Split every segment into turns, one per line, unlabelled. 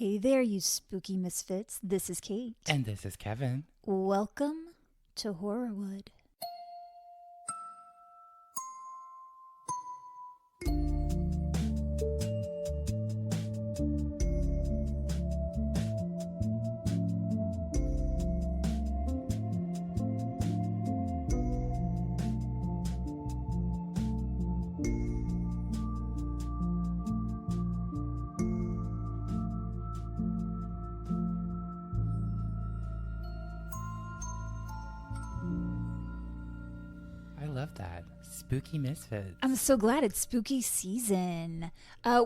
Hey there, you spooky misfits. This is Kate.
And this is Kevin.
Welcome to Horrorwood.
Love that. Spooky misfits.
I'm so glad it's spooky season.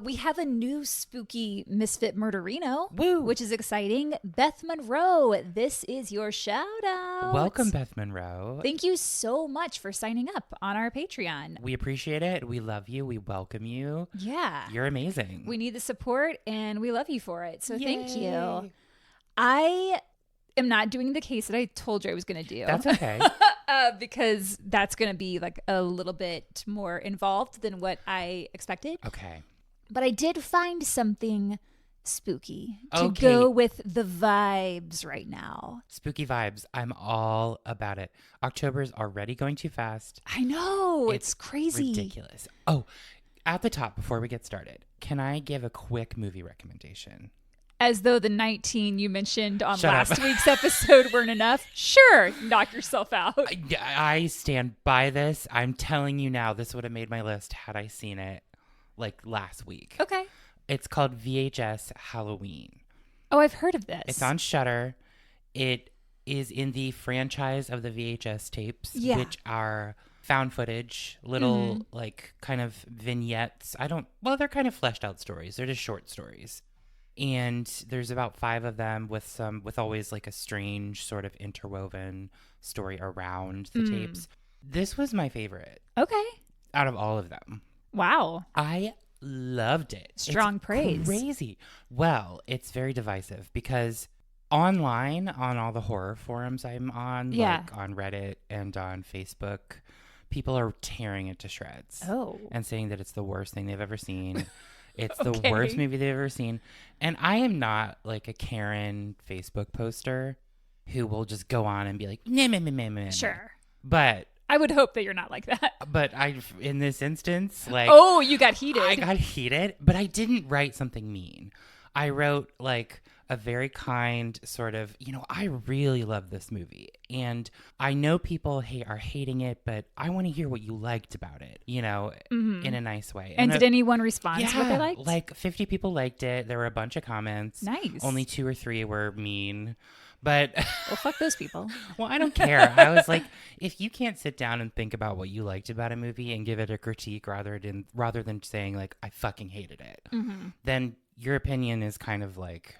We have a new spooky misfit murderino,
Woo!
Which is exciting. Beth Monroe, this is your shout out.
Welcome, Beth Monroe.
Thank you so much for signing up on our Patreon.
We appreciate it. We love you. We welcome you.
Yeah.
You're amazing.
We need the support and we love you for it. So thank
Yay.
you. I am not doing the case that I told you I was going to do.
That's okay.
Because that's going to be like a little bit more involved than what I expected.
Okay.
But I did find something spooky to go with the vibes right now.
Spooky vibes. I'm all about it. October's already going too fast.
I know. It's crazy.
Ridiculous. Oh, at the top, before we get started, can I give a quick movie recommendation?
As though the 19 you mentioned on
Shut
last
up.
week's episode weren't enough. Sure, knock yourself out.
I stand by this. I'm telling you now, this would have made my list had I seen it like last week.
Okay.
It's called VHS Halloween.
Oh, I've heard of this.
It's on Shudder. It is in the franchise of the VHS tapes, which are found footage, little like kind of vignettes. They're kind of fleshed out stories. They're just short stories. And there's about 5 of them with always like a strange sort of interwoven story around the tapes. This was my favorite.
Okay.
Out of all of them.
Wow.
I loved it.
Strong praise.
Crazy. Well, it's very divisive because online on all the horror forums I'm on, like on Reddit and on Facebook, people are tearing it to shreds.
Oh.
And saying that it's the worst thing they've ever seen. It's the worst movie they've ever seen. And I am not like a Karen Facebook poster who will just go on and be like, nah.
Sure.
But
I would hope that you're not like that.
But in this instance, like,
oh, you got heated.
I got heated, but I didn't write something mean. I wrote like a very kind sort of, I really love this movie. And I know people are hating it, but I want to hear what you liked about it, in a nice way.
And did anyone respond to what they liked?
Like 50 people liked it. There were a bunch of comments.
Nice.
Only 2 or 3 were mean. But
well, fuck those people.
Well, I don't care. I was like, if you can't sit down and think about what you liked about a movie and give it a critique rather than saying like, I fucking hated it, then your opinion is kind of like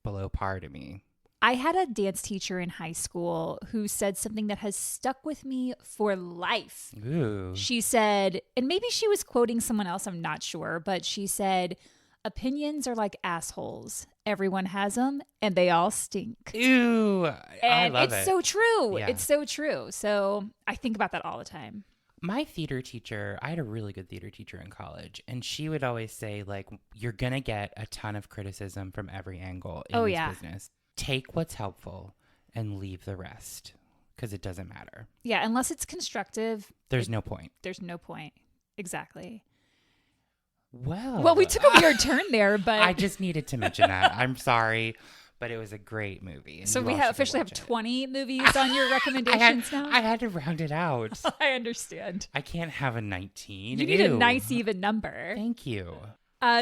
below par to me.
I had a dance teacher in high school who said something that has stuck with me for life.
Ooh.
She said, and maybe she was quoting someone else, I'm not sure, but she said, opinions are like assholes. Everyone has them and they all stink.
Ew.
And
I love it.
It's so true.
Yeah.
It's so true. So I think about that all the time.
My theater teacher, I had a really good theater teacher in college, and she would always say, like, you're going to get a ton of criticism from every angle in this business. Take what's helpful and leave the rest, because it doesn't matter.
Yeah, unless it's constructive.
There's no point.
There's no point. Exactly.
Well,
we took a weird turn there, but
I just needed to mention that. I'm sorry, but it was a great movie. And
so we officially have 20
it.
movies on your recommendations now?
I had to round it out.
I understand.
I can't have a 19.
You need a nice even number.
Thank you.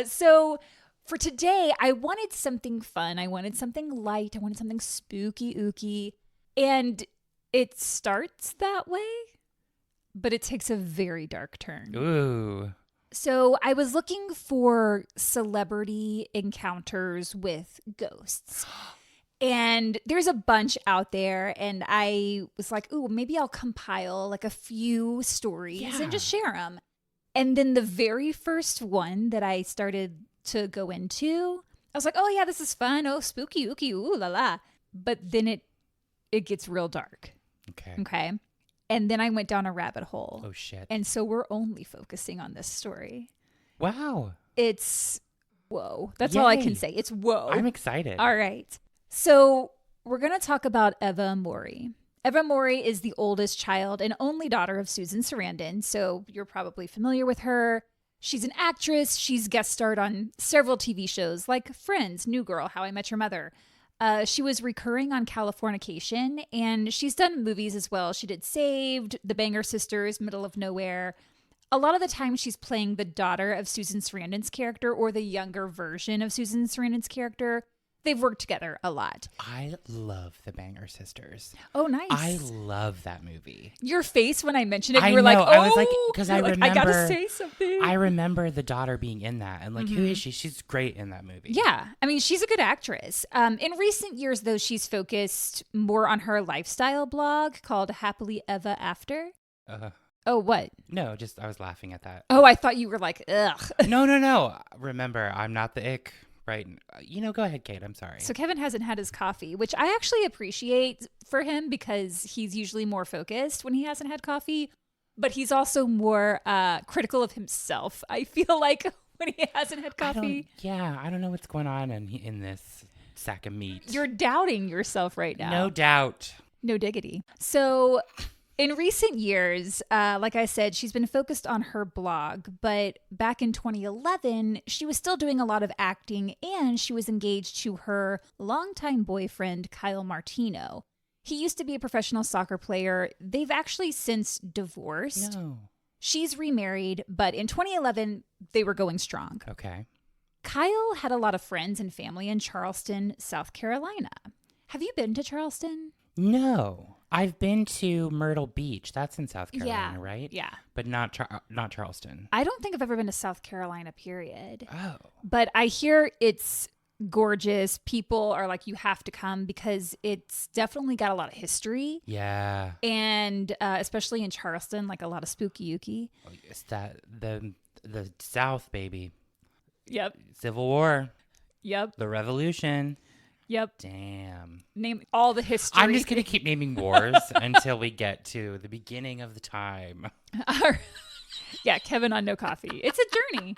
So for today, I wanted something fun. I wanted something light. I wanted something spooky, ooky. And it starts that way, but it takes a very dark turn.
Ooh.
So I was looking for celebrity encounters with ghosts. And there's a bunch out there. And I was like, ooh, maybe I'll compile like a few stories and just share them. And then the very first one that I started to go into, I was like, oh yeah, this is fun. Oh, spooky, ooky, ooh la la. But then it gets real dark. Okay. And then I went down a rabbit hole.
Oh, shit.
And so we're only focusing on this story.
Wow.
It's whoa. That's
Yay.
all I can say. It's whoa.
I'm excited.
All right. So we're going to talk about Eva Amurri. Eva Amurri is the oldest child and only daughter of Susan Sarandon, so you're probably familiar with her. She's an actress. She's guest starred on several TV shows like Friends, New Girl, How I Met Your Mother. She was recurring on Californication, and she's done movies as well. She did Saved, The Banger Sisters, Middle of Nowhere. A lot of the time she's playing the daughter of Susan Sarandon's character or the younger version of Susan Sarandon's character. They've worked together a lot.
I love The Banger Sisters.
Oh, nice.
I love that movie.
Your face when I mentioned it, you
I
were
know.
like, oh,
I was like, because I remember,
I gotta say something.
I remember the daughter being in that, and like, who is she? She's great in that movie.
Yeah, I mean, she's a good actress. In recent years, though, she's focused more on her lifestyle blog called Happily Eva After. Oh, what?
No, just I was laughing at that.
Oh, I thought you were like, ugh.
No. Remember, I'm not the ick. Right. Go ahead, Kate. I'm sorry.
So Kevin hasn't had his coffee, which I actually appreciate for him because he's usually more focused when he hasn't had coffee, but he's also more critical of himself, I feel like, when he hasn't had coffee.
I don't know what's going on in this sack of meat.
You're doubting yourself right now.
No doubt.
No diggity. So in recent years, like I said, she's been focused on her blog, but back in 2011, she was still doing a lot of acting and she was engaged to her longtime boyfriend, Kyle Martino. He used to be a professional soccer player. They've actually since divorced.
No.
She's remarried, but in 2011, they were going strong.
Okay.
Kyle had a lot of friends and family in Charleston, South Carolina. Have you been to Charleston?
No. I've been to Myrtle Beach. That's in South Carolina, right?
Yeah.
But not Charleston.
I don't think I've ever been to South Carolina, period.
Oh.
But I hear it's gorgeous. People are like, you have to come because it's definitely got a lot of history.
Yeah.
And especially in Charleston, like a lot of spooky ooky.
Oh, it's that the South, baby.
Yep.
Civil War.
Yep.
The Revolution.
Yep.
Damn.
Name all the history.
I'm just going to keep naming wars until we get to the beginning of the time.
Yeah, Kevin on no coffee. It's a journey.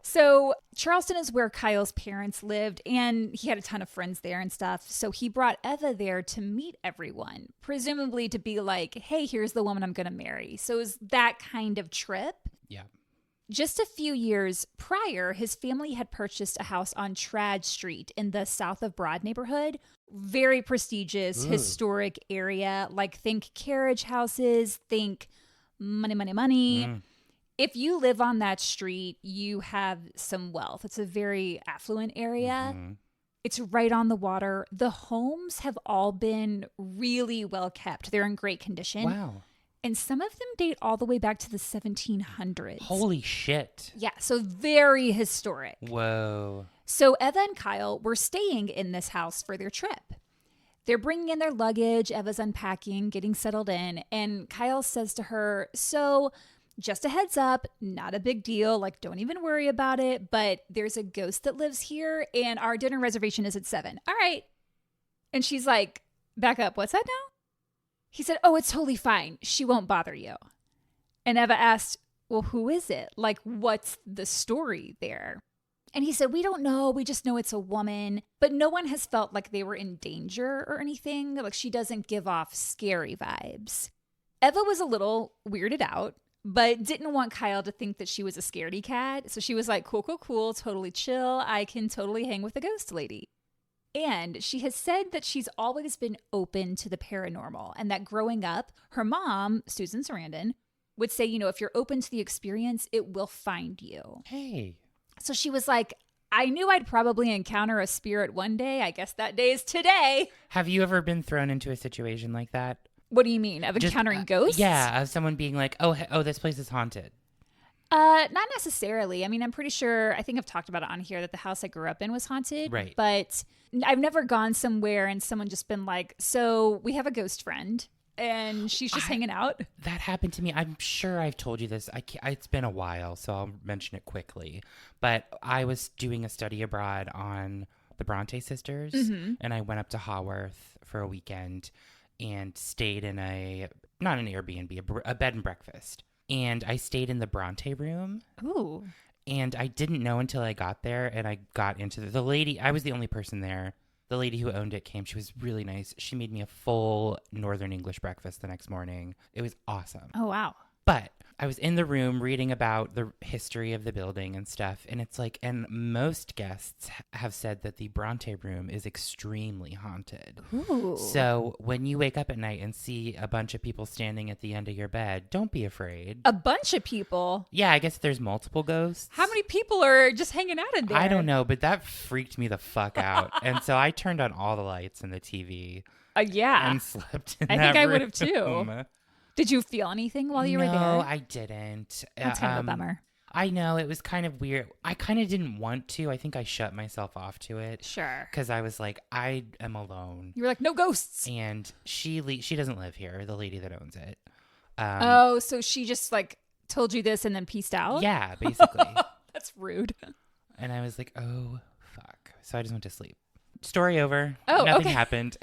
So Charleston is where Kyle's parents lived, and he had a ton of friends there and stuff. So he brought Eva there to meet everyone, presumably to be like, hey, here's the woman I'm going to marry. So it was that kind of trip.
Yeah.
Just a few years prior, his family had purchased a house on Trad Street in the South of Broad neighborhood. Very prestigious, historic area. Like, think carriage houses, think money. If you live on that street, you have some wealth. It's a very affluent area. It's right on the water. The homes have all been really well kept. They're in great condition.
Wow.
And some of them date all the way back to the 1700s.
Holy shit.
Yeah, so very historic.
Whoa.
So Eva and Kyle were staying in this house for their trip. They're bringing in their luggage. Eva's unpacking, getting settled in. And Kyle says to her, so just a heads up, not a big deal. Like, don't even worry about it. But there's a ghost that lives here and our dinner reservation is at 7. All right. And she's like, back up. What's that now? He said, oh, it's totally fine. She won't bother you. And Eva asked, well, who is it? Like, what's the story there? And he said, we don't know. We just know it's a woman. But no one has felt like they were in danger or anything. Like, she doesn't give off scary vibes. Eva was a little weirded out, but didn't want Kyle to think that she was a scaredy cat. So she was like, cool, totally chill. I can totally hang with the ghost lady. And she has said that she's always been open to the paranormal and that growing up, her mom, Susan Sarandon, would say, if you're open to the experience, it will find you.
Hey.
So she was like, I knew I'd probably encounter a spirit one day. I guess that day is today.
Have you ever been thrown into a situation like that?
What do you mean? Of encountering ghosts?
Yeah, of someone being like, oh, this place is haunted.
Not necessarily. I mean, I'm pretty sure, I think I've talked about it on here, that the house I grew up in was haunted.
Right.
But I've never gone somewhere and someone just been like, so we have a ghost friend and she's just hanging out.
That happened to me. I'm sure I've told you this. It's been a while, so I'll mention it quickly. But I was doing a study abroad on the Bronte sisters, and I went up to Haworth for a weekend and stayed in not an Airbnb, a bed and breakfast. And I stayed in the Bronte room.
Ooh.
And I didn't know until I got there, and I got into the lady. I was the only person there. The lady who owned it came. She was really nice. She made me a full Northern English breakfast the next morning. It was awesome.
Oh, wow.
But I was in the room reading about the history of the building and stuff. And it's like, and most guests have said that the Bronte room is extremely haunted.
Ooh.
So when you wake up at night and see a bunch of people standing at the end of your bed, don't be afraid.
A bunch of people?
Yeah, I guess there's multiple ghosts.
How many people are just hanging out in there?
I don't know, but that freaked me the fuck out. And so I turned on all the lights and the TV.
Yeah.
And slept in
I
that
think I
room.
would have too. Did you feel anything while you were there?
No, I didn't.
That's kind of a bummer.
I know. It was kind of weird. I kind of didn't want to. I think I shut myself off to it.
Sure.
Because I was like, I am alone.
You were like, no ghosts.
And she doesn't live here, the lady that owns it.
So she just like told you this and then peaced out?
Yeah, basically.
That's rude.
And I was like, oh, fuck. So I just went to sleep. Story over.
Oh,
Nothing
okay.
happened.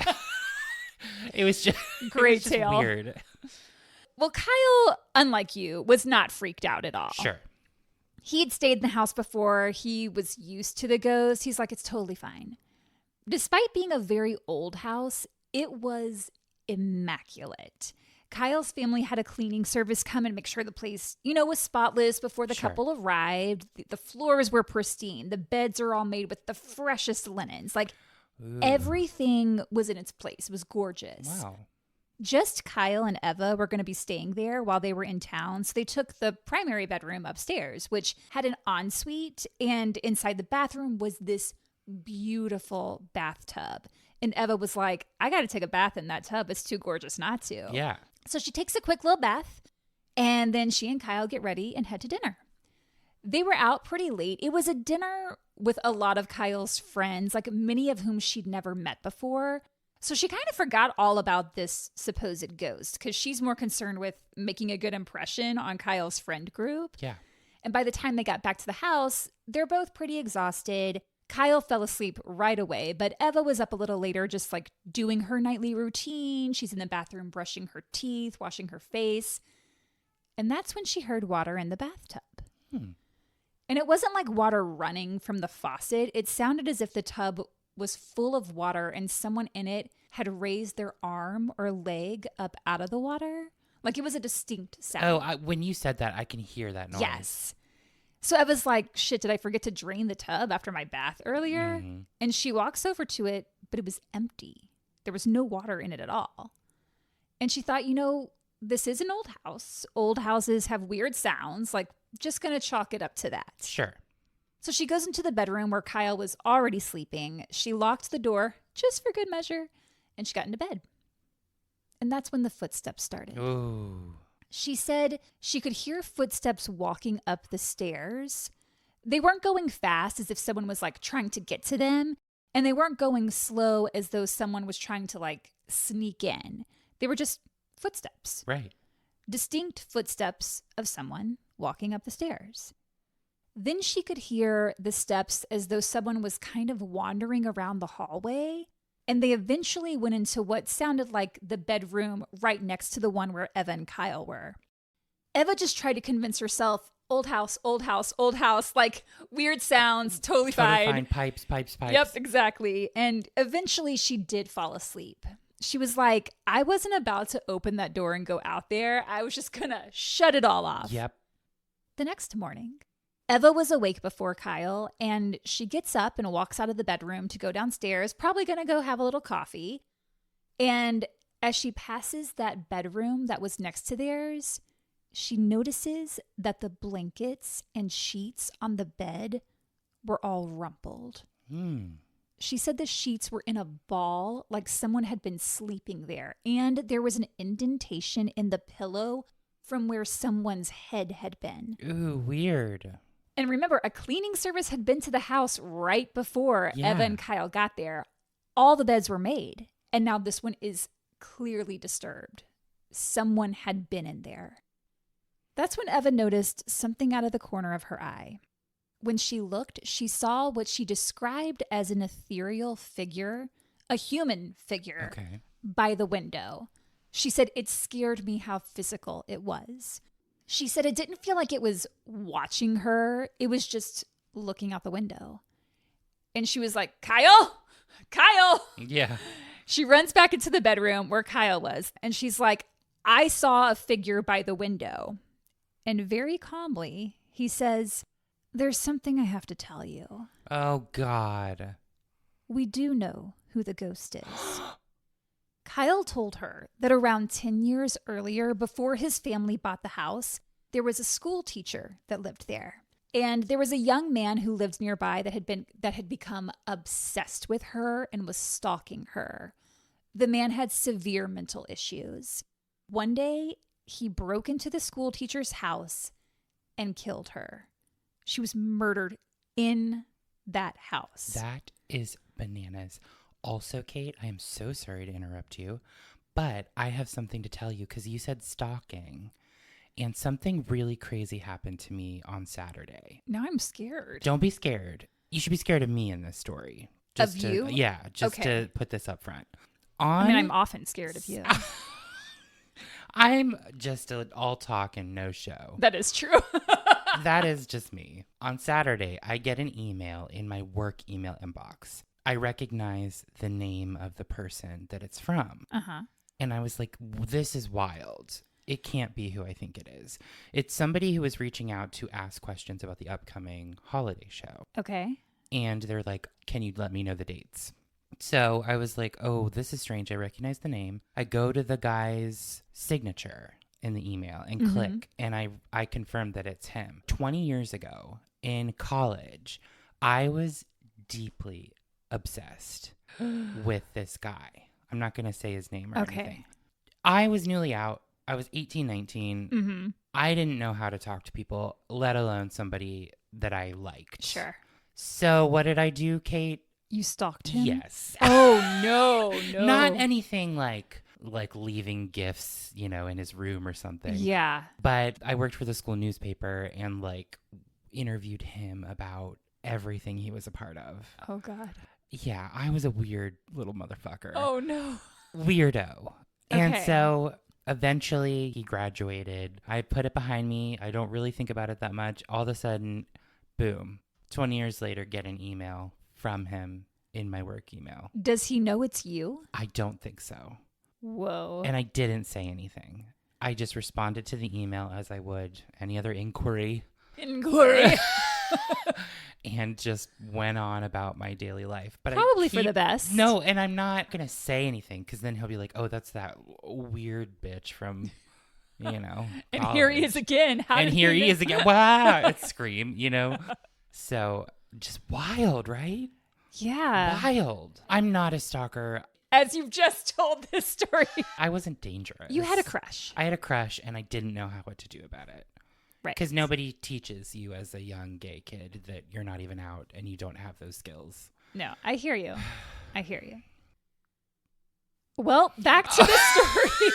It was just
great tale.
Weird.
Well, Kyle, unlike you, was not freaked out at all.
Sure.
He'd stayed in the house before. He was used to the ghost. He's like, it's totally fine. Despite being a very old house, it was immaculate. Kyle's family had a cleaning service come and make sure the place, was spotless before the couple arrived. The floors were pristine. The beds are all made with the freshest linens. Like, everything was in its place. It was gorgeous.
Wow.
Just Kyle and Eva were going to be staying there while they were in town, so they took the primary bedroom upstairs, which had an ensuite, and inside the bathroom was this beautiful bathtub. And Eva was like, I got to take a bath in that tub. It's too gorgeous not to.
Yeah.
So she takes a quick little bath, and then she and Kyle get ready and head to dinner. They were out pretty late. It was a dinner with a lot of Kyle's friends, like many of whom she'd never met before. So she kind of forgot all about this supposed ghost because she's more concerned with making a good impression on Kyle's friend group.
Yeah.
And by the time they got back to the house, they're both pretty exhausted. Kyle fell asleep right away, but Eva was up a little later just like doing her nightly routine. She's in the bathroom brushing her teeth, washing her face. And that's when she heard water in the bathtub. And it wasn't like water running from the faucet. It sounded as if the tub was full of water and someone in it had raised their arm or leg up out of the water. Like it was a distinct sound.
Oh, when you said that, I can hear that noise.
Yes. So Eva's like, shit, did I forget to drain the tub after my bath earlier?
Mm-hmm.
And she walks over to it, but it was empty. There was no water in it at all. And she thought, this is an old house. Old houses have weird sounds. Like, just going to chalk it up to that.
Sure.
So she goes into the bedroom where Kyle was already sleeping. She locked the door just for good measure, and she got into bed. And that's when the footsteps started.
Ooh.
She said she could hear footsteps walking up the stairs. They weren't going fast as if someone was like trying to get to them, and they weren't going slow as though someone was trying to like sneak in. They were just footsteps.
Right.
Distinct footsteps of someone walking up the stairs. Then she could hear the steps as though someone was kind of wandering around the hallway, and they eventually went into what sounded like the bedroom right next to the one where Eva and Kyle were. Eva just tried to convince herself, old house, old house, old house, like weird sounds, totally fine.
Pipes.
Yep, exactly. And eventually she did fall asleep. She was like, I wasn't about to open that door and go out there. I was just going to shut it all off.
Yep.
The next morning, Eva was awake before Kyle, and she gets up and walks out of the bedroom to go downstairs, probably going to go have a little coffee. And as she passes that bedroom that was next to theirs, she notices that the blankets and sheets on the bed were all rumpled. She said the sheets were in a ball, like someone had been sleeping there, and there was an indentation in the pillow from where someone's head had been.
Ooh, weird.
And remember, a cleaning service had been to the house right before Eva and Kyle got there. All the beds were made, and now this one is clearly disturbed. Someone had been in there. That's when Eva noticed something out of the corner of her eye. When she looked, she saw what she described as an ethereal figure, a human figure, by the window. She said it scared me how physical it was. She said it didn't feel like it was watching her. It was just looking out the window. And she was like, Kyle!
Yeah.
She runs back into the bedroom where Kyle was. And she's like, I saw a figure by the window. And very calmly, he says, there's something I have to tell you.
Oh, God.
We do know who the ghost is. Kyle told her that around 10 years earlier, before his family bought the house, there was a school teacher that lived there. And there was a young man who lived nearby that had become obsessed with her and was stalking her. The man had severe mental issues. One day, he broke into the school teacher's house and killed her. She was murdered in that house.
That is bananas. Also, Kate, I am so sorry to interrupt you, but I have something to tell you because you said stalking, and something really crazy happened to me on Saturday.
Now I'm scared.
Don't be scared. You should be scared of me in this story.
Of you?
Yeah, just to put this up front.
I'm often scared of you.
I'm just an all talk and no show.
That is true.
That is just me. On Saturday, I get an email in my work email inbox. I recognize the name of the person that it's from.
Uh-huh.
And I was like, this is wild. It can't be who I think it is. It's somebody who was reaching out to ask questions about the upcoming holiday show.
Okay.
And they're like, can you let me know the dates? So I was like, oh, this is strange. I recognize the name. I go to the guy's signature in the email and click, and I confirmed that it's him. 20 years ago in college, I was deeply obsessed with this guy. I'm not going to say his name or anything. I was newly out. I was 18, 19.
Mm-hmm.
I didn't know how to talk to people, let alone somebody that I liked.
Sure.
So what did I do, Kate?
You stalked him?
Yes.
Oh, no.
Not anything like leaving gifts, in his room or something.
Yeah.
But I worked for the school newspaper and interviewed him about everything he was a part of.
Oh, God.
Yeah, I was a weird little motherfucker.
Oh, no.
Weirdo.
Okay.
And so eventually he graduated. I put it behind me. I don't really think about it that much. All of a sudden, boom, 20 years later, get an email from him in my work email.
Does he know it's you?
I don't think so.
Whoa.
And I didn't say anything. I just responded to the email as I would any other inquiry. And just went on about my daily life. But
probably for the best.
No, and I'm not going to say anything because then he'll be like, oh, that's that weird bitch from,
And
college.
here he is again.
Here he is again. Wow. It's Scream, So just wild, right?
Yeah.
Wild. I'm not a stalker.
As you've just told this story.
I wasn't dangerous.
You had a crush.
I had a crush and I didn't know what to do about it.
Right.
Because nobody teaches you as a young gay kid that you're not even out and you don't have those skills.
No, I hear you. Well, back to the story.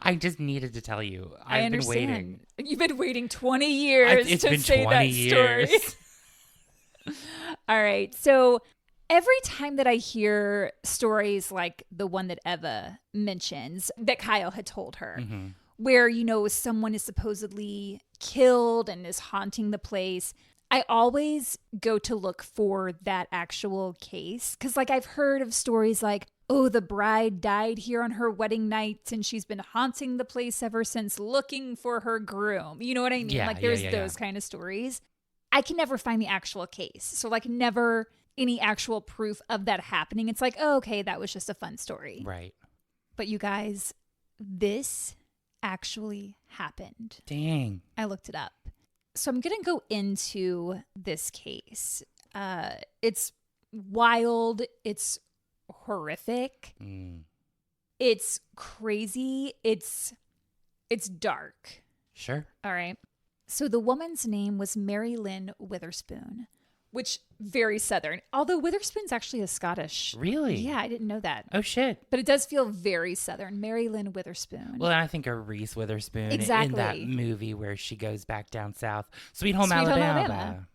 I just needed to tell you.
I understand.
Been waiting.
You've been waiting 20 years
It's
to
been
say
20
that
years.
story. All right. So every time that I hear stories like the one that Eva mentions that Kyle had told her, where, someone is supposedly killed and is haunting the place, I always go to look for that actual case. Because, I've heard of stories like, oh, the bride died here on her wedding night and she's been haunting the place ever since looking for her groom. You know what I mean?
Yeah,
There's those kind of stories. I can never find the actual case. So, never any actual proof of that happening. It's oh, okay, that was just a fun story.
Right.
But you guys, this actually happened.
Dang.
I looked it up. So I'm going to go into this case. It's wild. It's horrific. It's crazy. It's dark.
Sure.
All right. So the woman's name was Mary Lynn Witherspoon, which very Southern. Although Witherspoon's actually a Scottish.
Really?
Yeah, I didn't know that.
Oh, shit.
But it does feel very Southern. Mary Lynn Witherspoon.
Well, I think of Reese Witherspoon
exactly.
in that movie where she goes back down south. Sweet Home Alabama.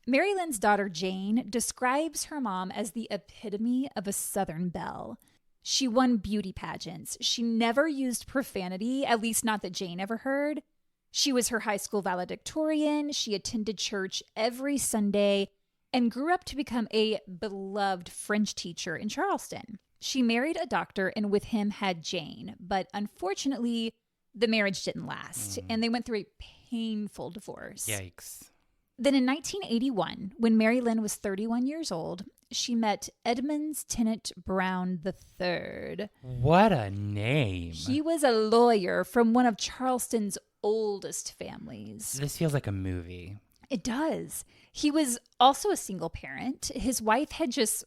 Mary Lynn's daughter, Jane, describes her mom as the epitome of a Southern belle. She won beauty pageants. She never used profanity, at least not that Jane ever heard. She was her high school valedictorian. She attended church every Sunday and grew up to become a beloved French teacher in Charleston. She married a doctor and with him had Jane, but unfortunately, the marriage didn't last, and they went through a painful divorce.
Yikes.
Then in 1981, when Mary Lynn was 31 years old, she met Edmonds Tennant Brown III.
What a name.
He was a lawyer from one of Charleston's oldest families.
This feels like a movie.
It does. He was also a single parent. His wife had just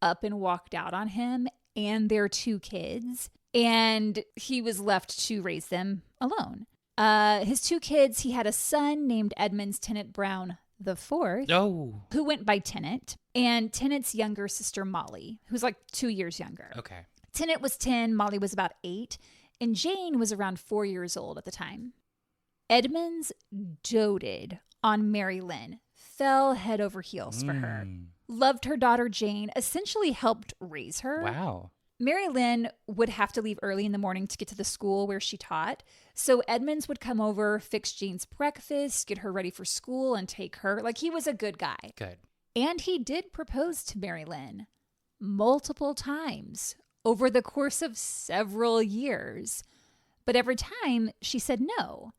up and walked out on him and their 2 kids, and he was left to raise them alone. His 2 kids, he had a son named Edmonds Tennant Brown IV, who went by Tennant, and Tennant's younger sister Molly, who's 2 years younger.
Okay.
Tennant was 10, Molly was about 8, and Jane was around 4 years old at the time. Edmonds doted on Mary Lynn, fell head over heels for her, loved her daughter Jane, essentially helped raise her.
Wow.
Mary Lynn would have to leave early in the morning to get to the school where she taught. So Edmonds would come over, fix Jane's breakfast, get her ready for school, and take her. He was a good guy.
Good.
And he did propose to Mary Lynn multiple times over the course of several years. But every time she said no.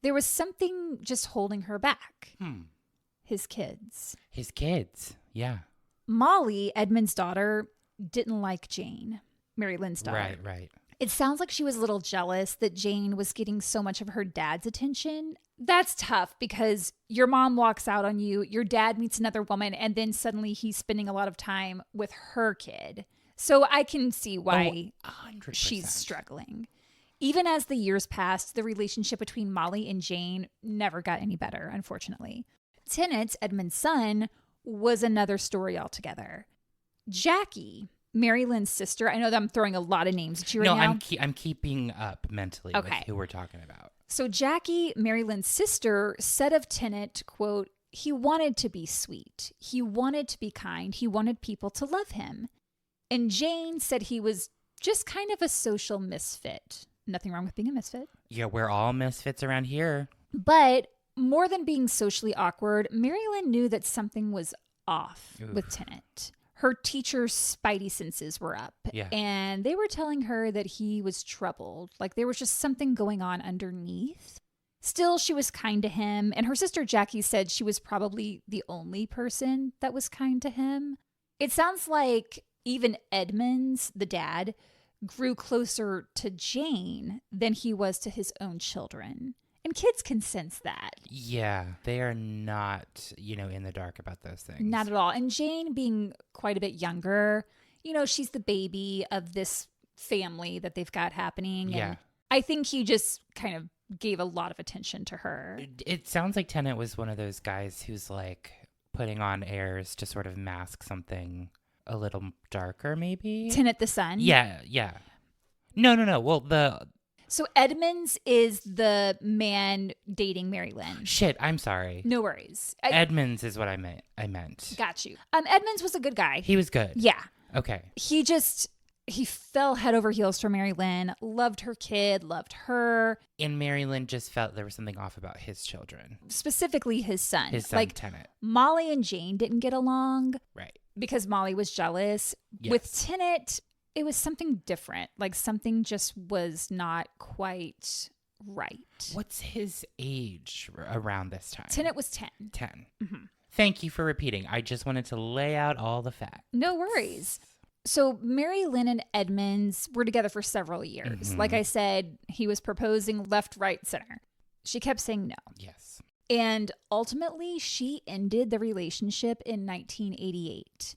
There was something just holding her back. His kids.
His kids, yeah.
Molly, Edmund's daughter, didn't like Jane, Mary Lynn's daughter.
Right.
It sounds like she was a little jealous that Jane was getting so much of her dad's attention. That's tough because your mom walks out on you, your dad meets another woman, and then suddenly he's spending a lot of time with her kid. So I can see why
100%.
She's struggling. Even as the years passed, the relationship between Molly and Jane never got any better, unfortunately. Tennant, Edmund's son, was another story altogether. Jackie, Mary Lynn's sister. I know that I'm throwing a lot of names at you right now.
No, I'm keeping up mentally with who we're talking about.
So Jackie, Mary Lynn's sister, said of Tennant, quote, he wanted to be sweet. He wanted to be kind. He wanted people to love him. And Jane said he was just kind of a social misfit. Nothing wrong with being a misfit.
Yeah, we're all misfits around here.
But more than being socially awkward, Mary Lynn knew that something was off with Tennant. Her teacher's spidey senses were up.
Yeah.
And they were telling her that he was troubled. There was just something going on underneath. Still, she was kind to him. And her sister Jackie said she was probably the only person that was kind to him. It sounds like even Edmonds, the dad, grew closer to Jane than he was to his own children. And kids can sense that.
Yeah, they are not, in the dark about those things.
Not at all. And Jane being quite a bit younger, she's the baby of this family that they've got happening.
Yeah.
And I think he just kind of gave a lot of attention to her.
It sounds like Tennant was one of those guys who's putting on airs to sort of mask something a little darker, maybe?
Tennant the son?
Yeah. No. Well,
So Edmonds is the man dating Mary Lynn.
Shit, I'm sorry.
No worries.
Edmonds is what I meant.
Got you. Edmonds was a good guy.
He was good.
Yeah.
Okay.
He fell head over heels for Mary Lynn, loved her kid, loved her.
And Mary Lynn just felt there was something off about his children.
Specifically his son.
His son, Tennant.
Molly and Jane didn't get along.
Right.
Because Molly was jealous.
Yes.
With Tennant, it was something different. Something just was not quite right.
What's his age around this time?
Tennant was 10.
10.
Mm-hmm.
Thank you for repeating. I just wanted to lay out all the facts.
No worries. So Mary Lynn and Edmonds were together for several years.
Mm-hmm.
Like I said, he was proposing left, right, center. She kept saying no.
Yes.
And ultimately, she ended the relationship in 1988.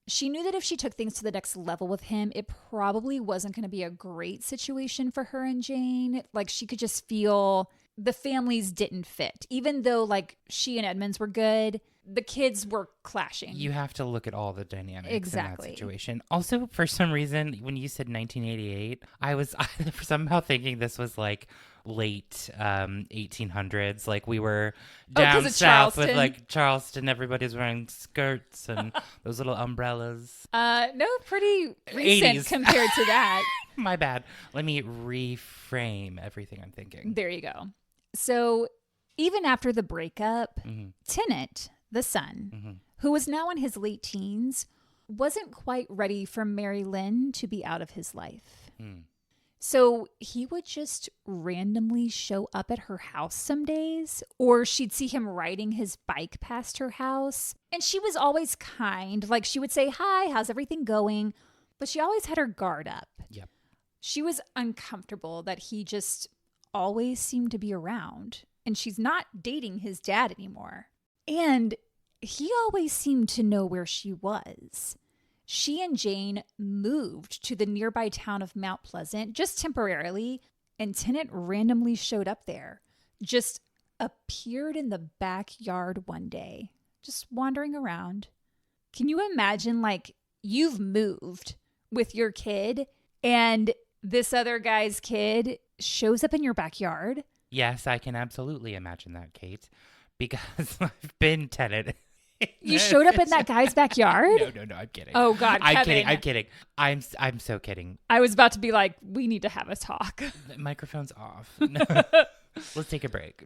She knew that if she took things to the next level with him, it probably wasn't going to be a great situation for her and Jane. She could just feel the families didn't fit. Even though, she and Edmonds were good, the kids were clashing.
You have to look at all the dynamics in that
Exactly.
situation. Also, for some reason, when you said 1988, I was somehow thinking this was like late 1800s. Like we were down
'cause of
south with
Charleston.
like Charleston. Everybody's wearing skirts and those little umbrellas.
No, pretty recent
80s.
compared to that.
My bad. Let me reframe everything I'm thinking.
There you go. So even after the breakup,
Mm-hmm.
Tennant, the son, who was now in his late teens, wasn't quite ready for Mary Lynn to be out of his life. So he would just randomly show up at her house some days, or she'd see him riding his bike past her house. And she was always kind. Like she would say, "Hi, how's everything going?" But she always had her guard up.
Yep.
She was uncomfortable that he just always seemed to be around. And she's not dating his dad anymore. And he always seemed to know where she was. She and Jane moved to the nearby town of Mount Pleasant just temporarily, and Tennant randomly showed up there. Just appeared in the backyard one day, just wandering around. Can you imagine, like, you've moved with your kid and this other guy's kid shows up in your backyard?
Yes, I can absolutely imagine that, Kate, because I've been Tennant.
You showed up in that guy's backyard?
No, I'm kidding.
Oh, God,
I'm
Kevin.
kidding. I'm so kidding.
I was about to be like, we need to have a talk.
The microphone's off. Let's take a break.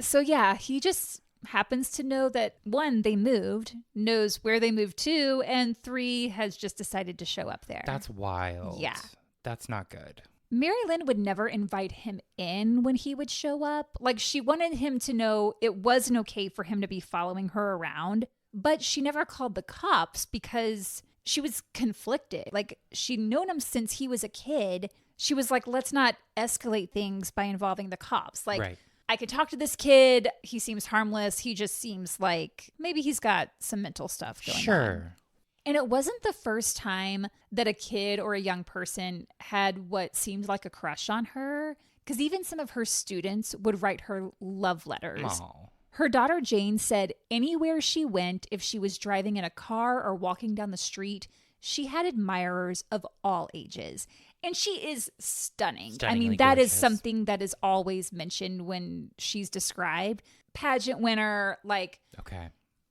So yeah, he just happens to know that 1, they moved, knows where they moved to, and 3, has just decided to show up there.
That's wild.
Yeah.
That's not good.
Mary Lynn would never invite him in when he would show up. Like, she wanted him to know it wasn't okay for him to be following her around, but she never called the cops because she was conflicted. Like, she'd known him since he was a kid. She was like, let's not escalate things by involving the cops. Like,
Right.
I could talk to this kid. He seems harmless. He just seems like maybe he's got some mental stuff going on.
Sure.
And it wasn't the first time that a kid or a young person had what seemed like a crush on her, because even some of her students would write her love letters.
Aw.
Her daughter Jane said anywhere she went, if she was driving in a car or walking down the street, she had admirers of all ages. And she is stunning. I
Stunningly
mean, that is
gorgeous.
something that is always mentioned when she's described. Pageant winner, like,
Okay.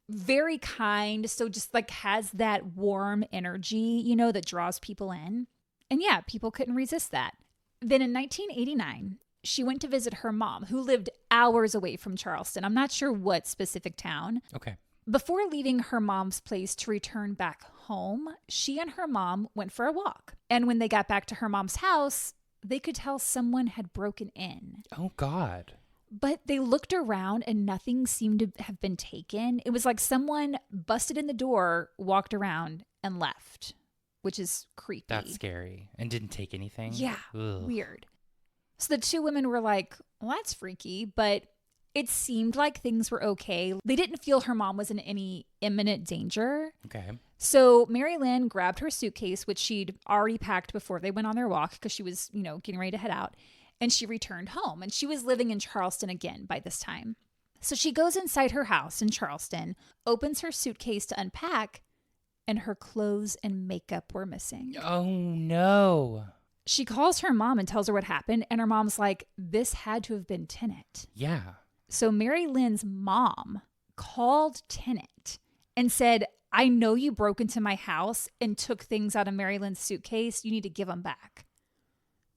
very kind, so just like has that warm energy, you know, that draws people in. And yeah, people couldn't resist that. Then in 1989, she went to visit her mom, who lived hours away from Charleston. I'm not sure what specific town.
Okay.
Before leaving her mom's place to return back home, she and her mom went for a walk. And when they got back to her mom's house, they could tell someone had broken in.
Oh, God.
But they looked around and nothing seemed to have been taken. It was like someone busted in the door, walked around, and left, which is creepy.
That's scary. And didn't take anything?
Yeah,
Ugh.
weird. So the 2 women were like, well, that's freaky, but it seemed like things were okay. They didn't feel her mom was in any imminent danger.
Okay.
So Mary Lynn grabbed her suitcase, which she'd already packed before they went on their walk because she was, getting ready to head out. And she returned home, and she was living in Charleston again by this time. So she goes inside her house in Charleston, opens her suitcase to unpack, and her clothes and makeup were missing.
Oh, no.
She calls her mom and tells her what happened, and her mom's like, this had to have been Tennant.
Yeah.
So Mary Lynn's mom called Tennant and said, I know you broke into my house and took things out of Mary Lynn's suitcase. You need to give them back.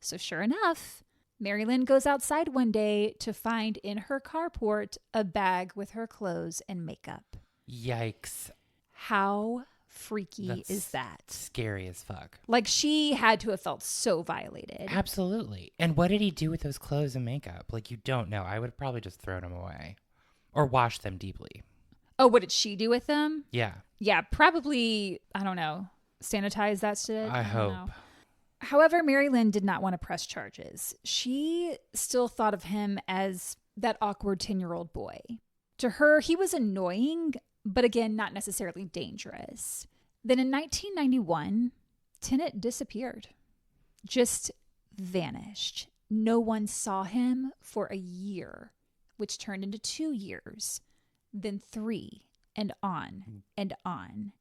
So sure enough, Mary Lynn goes outside one day to find in her carport a bag with her clothes and makeup.
Yikes.
How freaky
That's
is that?
Scary as fuck.
Like, she had to have felt so violated.
Absolutely. And what did he do with those clothes and makeup? Like, you don't know. I would have probably just thrown them away or washed them deeply.
Oh, what did she do with them?
Yeah.
Yeah, probably, I don't know, sanitize that shit.
I
don't
hope.
know. However, Mary Lynn did not want to press charges. She still thought of him as that awkward 10-year-old boy. To her, he was annoying, but again, not necessarily dangerous. Then in 1991, Tennant disappeared. Just vanished. No one saw him for a year, which turned into 2 years, then 3, and on and on.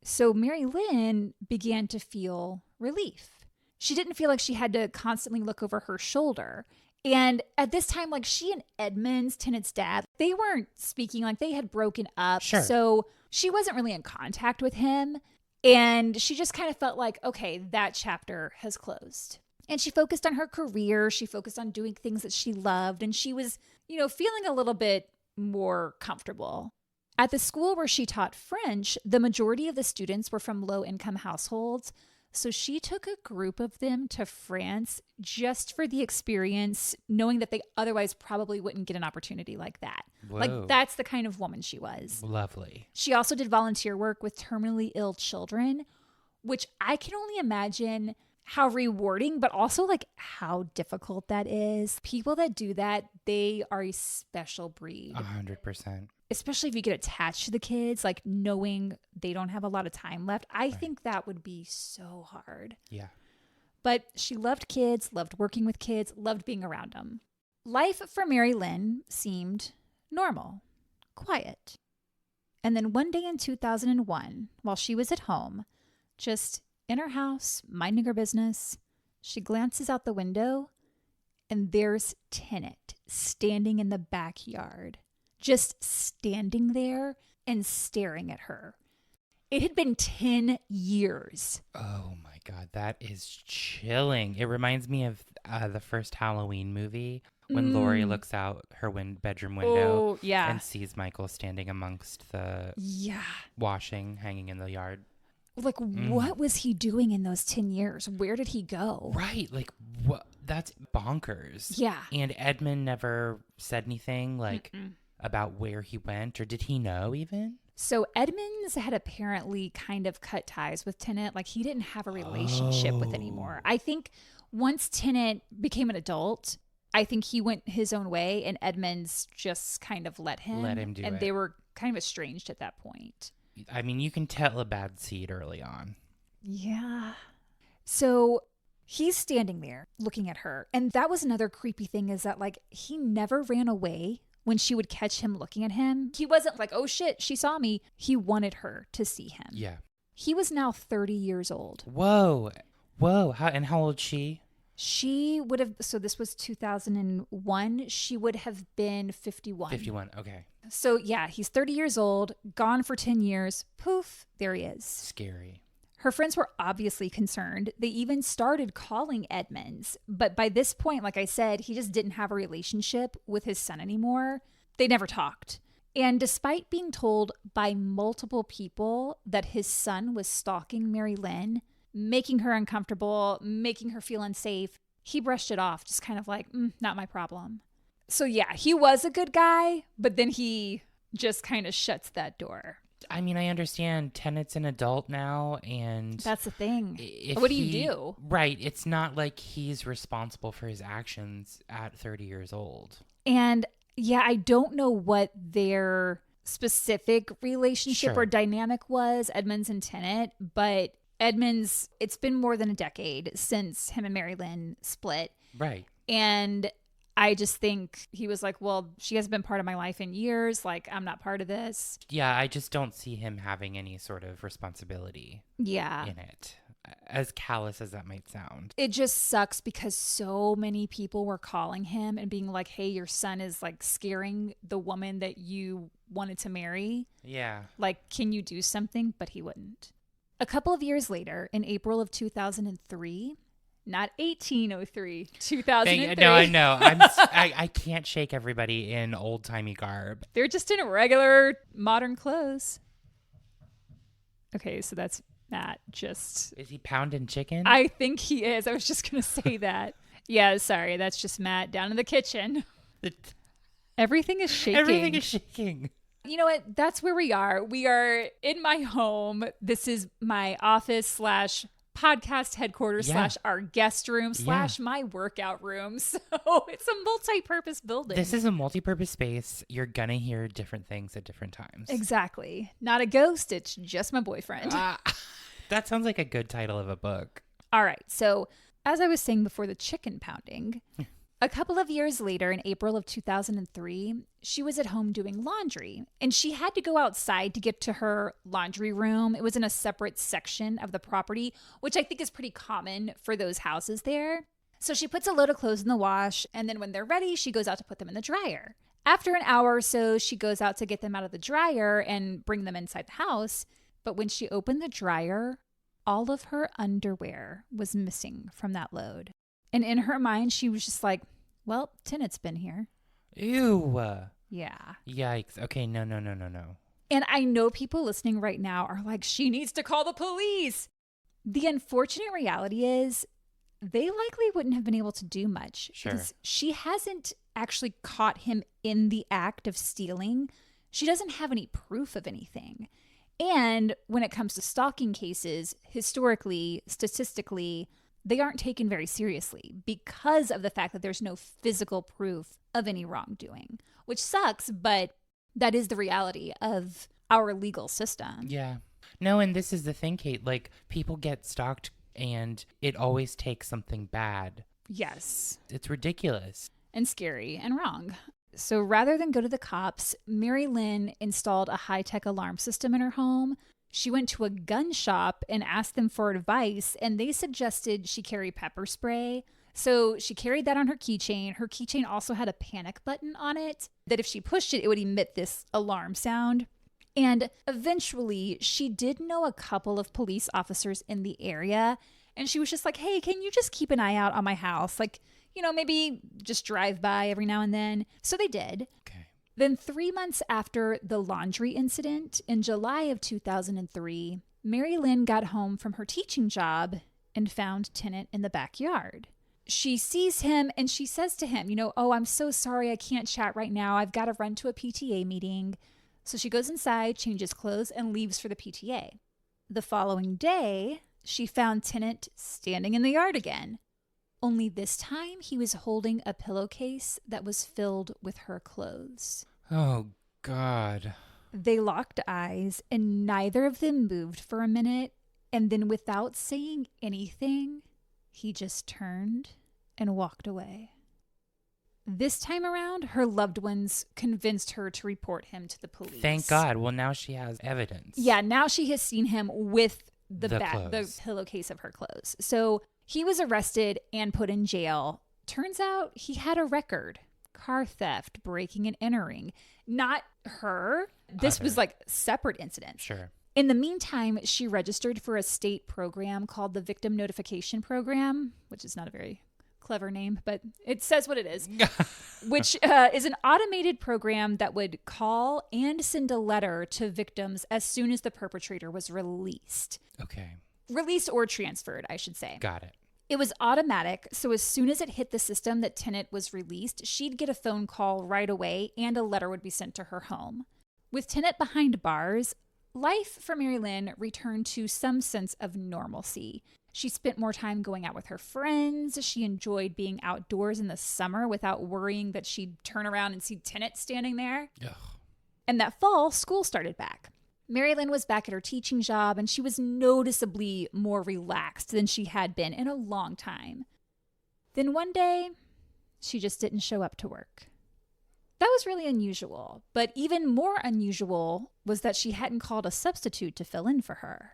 So Mary Lynn began to feel relief. She didn't feel like she had to constantly look over her shoulder. And at this time, like she and Edmonds, Tennant's dad, they weren't speaking, like they had broken up.
Sure.
So she wasn't really in contact with him. And she just kind of felt like, okay, that chapter has closed. And she focused on her career. She focused on doing things that she loved. And she was, feeling a little bit more comfortable. At the school where she taught French, the majority of the students were from low-income households. So she took a group of them to France just for the experience, knowing that they otherwise probably wouldn't get an opportunity like that.
Whoa.
Like, that's the kind of woman she was.
Lovely.
She also did volunteer work with terminally ill children, which I can only imagine how rewarding, but also like how difficult that is. People that do that, they are a special breed.
100%.
Especially if you get attached to the kids, like knowing they don't have a lot of time left. I think that would be so hard.
Yeah.
But she loved kids, loved working with kids, loved being around them. Life for Mary Lynn seemed normal, quiet. And then one day in 2001, while she was at home, just in her house, minding her business, she glances out the window and there's Tennant standing in the backyard, just standing there and staring at her. It had been 10 years.
Oh my God, that is chilling. It reminds me of the first Halloween movie when Laurie looks out her bedroom window and sees Michael standing amongst the washing hanging in the yard.
Like, what was he doing in those 10 years? Where did he go?
Right. Like, what? That's bonkers.
Yeah.
And Edmund never said anything about where he went, or did he know even?
So Edmonds had apparently kind of cut ties with Tennant. Like, he didn't have a relationship with anymore. I think once Tennant became an adult, I think he went his own way and Edmonds just kind of let him do it. And they were kind of estranged at that point.
I mean, you can tell a bad seed early on.
Yeah. So he's standing there looking at her. And that was another creepy thing, is that like he never ran away when she would catch him looking at him. He wasn't like, oh shit, she saw me. He wanted her to see him.
Yeah.
He was now 30 years old.
Whoa. How old is she?
She would have, so this was 2001. She would have been 51.
51, okay.
So yeah, he's 30 years old, gone for 10 years. Poof, there he is.
Scary.
Her friends were obviously concerned. They even started calling Edmonds. But by this point, like I said, he just didn't have a relationship with his son anymore. They never talked. And despite being told by multiple people that his son was stalking Mary Lynn, making her uncomfortable, making her feel unsafe, he brushed it off, just kind of like, not my problem. So yeah, he was a good guy, but then he just kind of shuts that door.
I mean, I understand Tennant's an adult now, and
that's the thing. What do you do?
Right. It's not like he's responsible for his actions at 30 years old.
And yeah, I don't know what their specific relationship or dynamic was, Edmonds and Tennant, but Edmonds, it's been more than a decade since him and Mary Lynn split.
Right.
And I just think he was like, well, she hasn't been part of my life in years. Like, I'm not part of this.
Yeah, I just don't see him having any sort of responsibility in it, as callous as that might sound.
It just sucks because so many people were calling him and being like, hey, your son is like scaring the woman that you wanted to marry.
Yeah. Like,
can you do something? But he wouldn't. A couple of years later, in April of 2003, not 1803, 2003.
No, I know. I can't shake everybody in old-timey garb.
They're just in regular modern clothes. Okay, so that's Matt just...
Is he pounding chicken?
I think he is. I was just going to say that. Yeah, sorry. That's just Matt down in the kitchen. Everything is shaking.
Everything is shaking.
You know what? That's where we are. We are in my home. This is my office / podcast headquarters / our guest room / my workout room. So it's a multi-purpose building.
This is a multi-purpose space. You're going to hear different things at different times.
Exactly. Not a ghost. It's just my boyfriend.
That sounds like a good title of a book.
All right. So as I was saying before the chicken pounding, A couple of years later, in April of 2003, she was at home doing laundry, and she had to go outside to get to her laundry room. It was in a separate section of the property, which I think is pretty common for those houses there. So she puts a load of clothes in the wash, and then when they're ready, she goes out to put them in the dryer. After an hour or so, she goes out to get them out of the dryer and bring them inside the house. But when she opened the dryer, all of her underwear was missing from that load. And in her mind, she was just like, well, Tenet's been here.
Ew.
Yeah.
Yikes. Okay, no.
And I know people listening right now are like, she needs to call the police. The unfortunate reality is they likely wouldn't have been able to do much.
Sure.
Because she hasn't actually caught him in the act of stealing. She doesn't have any proof of anything. And when it comes to stalking cases, historically, statistically, they aren't taken very seriously because of the fact that there's no physical proof of any wrongdoing, which sucks, but that is the reality of our legal system.
Yeah. No, and this is the thing, Kate, like people get stalked and it always takes something bad.
Yes.
It's ridiculous.
And scary and wrong. So rather than go to the cops, Mary Lynn installed a high-tech alarm system in her home. She went to a gun shop and asked them for advice, and they suggested she carry pepper spray. So she carried that on her keychain. Her keychain also had a panic button on it that if she pushed it, it would emit this alarm sound. And eventually, she did know a couple of police officers in the area, and she was just like, hey, can you just keep an eye out on my house? Like, you know, maybe just drive by every now and then. So they did.
Okay.
Then 3 months after the laundry incident, in July of 2003, Mary Lynn got home from her teaching job and found Tenet in the backyard. She sees him and she says to him, oh, I'm so sorry, I can't chat right now. I've got to run to a PTA meeting. So she goes inside, changes clothes, and leaves for the PTA. The following day, she found Tenet standing in the yard again. Only this time, he was holding a pillowcase that was filled with her clothes.
Oh, God.
They locked eyes, and neither of them moved for a minute. And then without saying anything, he just turned and walked away. This time around, her loved ones convinced her to report him to the police.
Thank God. Well, now she has evidence.
Yeah, now she has seen him with the
clothes.
pillowcase of her clothes. So he was arrested and put in jail. Turns out he had a record. Car theft, breaking and entering. Not her. This was like separate incidents.
Sure.
In the meantime, she registered for a state program called the Victim Notification Program, which is not a very clever name, but it says what it is, which is an automated program that would call and send a letter to victims as soon as the perpetrator was released.
Okay.
Released or transferred, I should say.
Got it.
It was automatic, so as soon as it hit the system that Tenet was released, she'd get a phone call right away and a letter would be sent to her home. With Tenet behind bars, life for Mary Lynn returned to some sense of normalcy. She spent more time going out with her friends. She enjoyed being outdoors in the summer without worrying that she'd turn around and see Tenet standing there.
Ugh.
And that fall, school started back. Mary Lynn was back at her teaching job, and she was noticeably more relaxed than she had been in a long time. Then one day, she just didn't show up to work. That was really unusual, but even more unusual was that she hadn't called a substitute to fill in for her.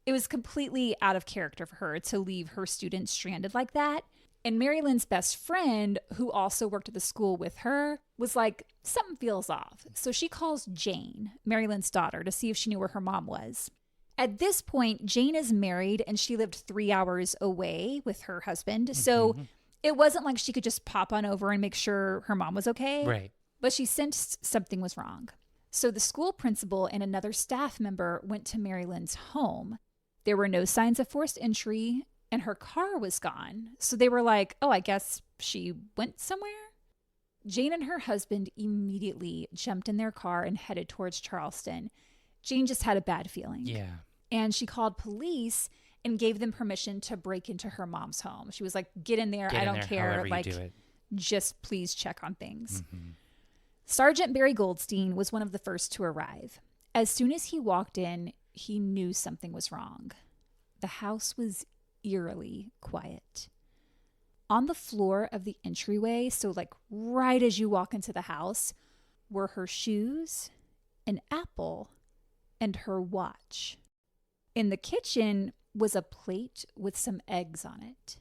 It was completely out of character for her to leave her students stranded like that. And Mary Lynn's best friend, who also worked at the school with her, was like, something feels off. So she calls Jane, Mary Lynn's daughter, to see if she knew where her mom was. At this point, Jane is married and she lived 3 hours away with her husband. So it wasn't like she could just pop on over and make sure her mom was okay.
Right.
But she sensed something was wrong. So the school principal and another staff member went to Mary Lynn's home. There were no signs of forced entry, and her car was gone. So they were like, oh, I guess she went somewhere? Jane and her husband immediately jumped in their car and headed towards Charleston. Jane just had a bad feeling.
Yeah.
And she called police and gave them permission to break into her mom's home. She was like, get in there. I don't care. Like, just please check on things. Mm-hmm. Sergeant Barry Goldstein was one of the first to arrive. As soon as he walked in, he knew something was wrong. The house was eerily quiet. On the floor of the entryway, so like right as you walk into the house, were her shoes, an apple, and her watch. In the kitchen was a plate with some eggs on it.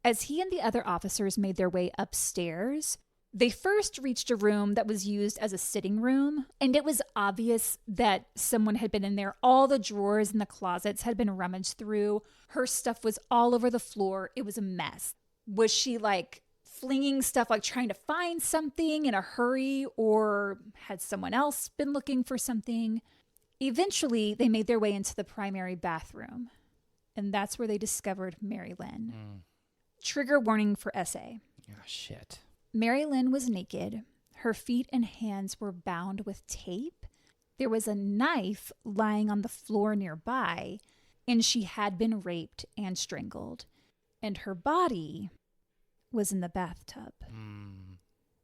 As he and the other officers made their way upstairs, they first reached a room that was used as a sitting room, and it was obvious that someone had been in there. All the drawers and the closets had been rummaged through. Her stuff was all over the floor. It was a mess. Was she like flinging stuff, like trying to find something in a hurry, or had someone else been looking for something? Eventually, they made their way into the primary bathroom, and that's where they discovered Mary Lynn. Trigger warning for essay.
Oh, shit.
Mary Lynn was naked. Her feet and hands were bound with tape. There was a knife lying on the floor nearby, and she had been raped and strangled. And her body was in the bathtub.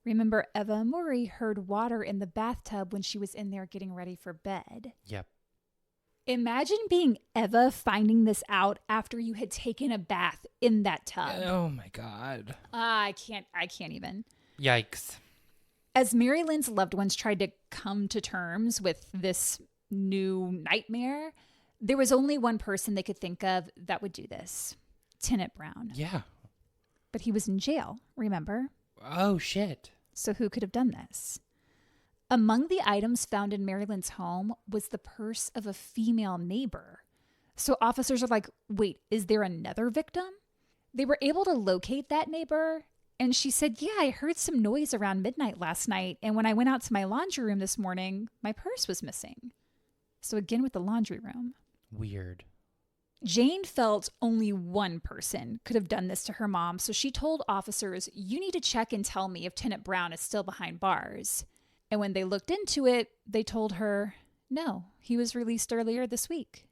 Remember, Eva Amurri heard water in the bathtub when she was in there getting ready for bed.
Yep.
Imagine being Eva finding this out after you had taken a bath in that tub.
Oh my God.
I can't even.
Yikes.
As Mary Lynn's loved ones tried to come to terms with this new nightmare, there was only one person they could think of that would do this. Tenant Brown.
Yeah.
But he was in jail, remember?
Oh, shit.
So who could have done this? Among the items found in Mary Lynn's home was the purse of a female neighbor. So officers are like, wait, is there another victim? They were able to locate that neighbor, and she said, yeah, I heard some noise around midnight last night, and when I went out to my laundry room this morning, my purse was missing. So again with the laundry room.
Weird.
Jane felt only one person could have done this to her mom, so she told officers, you need to check and tell me if Tenant Brown is still behind bars. And when they looked into it, they told her, no, he was released earlier this week.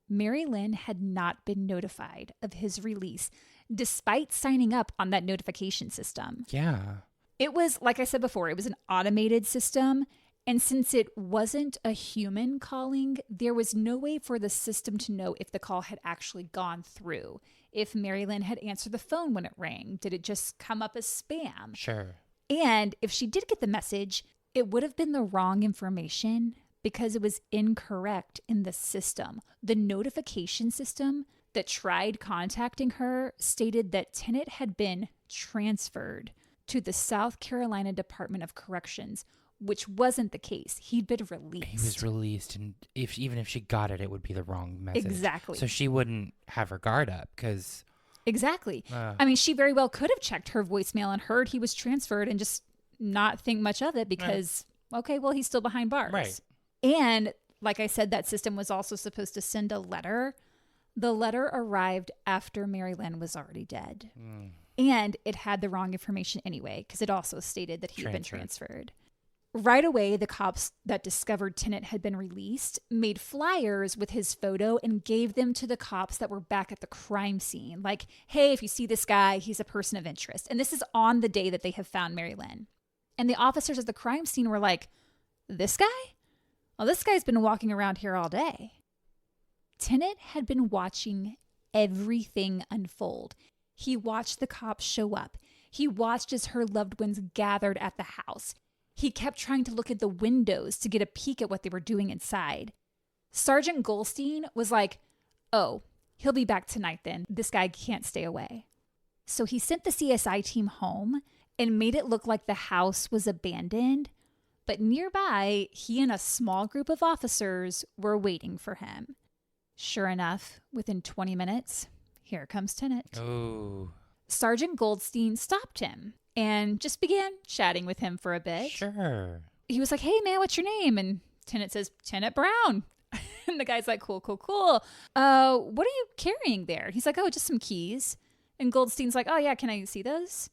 Mary Lynn had not been notified of his release, despite signing up on that notification system.
Yeah.
It was, like I said before, it was an automated system. And since it wasn't a human calling, there was no way for the system to know if the call had actually gone through. If Mary Lynn had answered the phone when it rang, did it just come up as spam?
Sure.
And if she did get the message, it would have been the wrong information because it was incorrect in the system. The notification system that tried contacting her stated that Tenant had been transferred to the South Carolina Department of Corrections, which wasn't the case. He'd been released.
He was released, and even if she got it, it would be the wrong message.
Exactly.
So she wouldn't have her guard up because...
Exactly. I mean, she very well could have checked her voicemail and heard he was transferred and just not think much of it because, okay, well, he's still behind bars.
Right.
And like I said, that system was also supposed to send a letter. The letter arrived after Mary Lynn was already dead. And it had the wrong information anyway because it also stated that he had been transferred. Right away, the cops that discovered Tenant had been released made flyers with his photo and gave them to the cops that were back at the crime scene. Like, hey, if you see this guy, he's a person of interest. And this is on the day that they have found Mary Lynn. And the officers at the crime scene were like, this guy? Well, this guy's been walking around here all day. Tenant had been watching everything unfold. He watched the cops show up. He watched as her loved ones gathered at the house. He kept trying to look at the windows to get a peek at what they were doing inside. Sergeant Goldstein was like, oh, he'll be back tonight then. This guy can't stay away. So he sent the CSI team home and made it look like the house was abandoned. But nearby, he and a small group of officers were waiting for him. Sure enough, within 20 minutes, here comes Tenant.
Oh.
Sergeant Goldstein stopped him and just began chatting with him for a bit.
Sure.
He was like, hey, man, what's your name? And Tenant says, Tenant Brown. And the guy's like, cool. What are you carrying there? He's like, oh, just some keys. And Goldstein's like, oh, yeah, can I see those?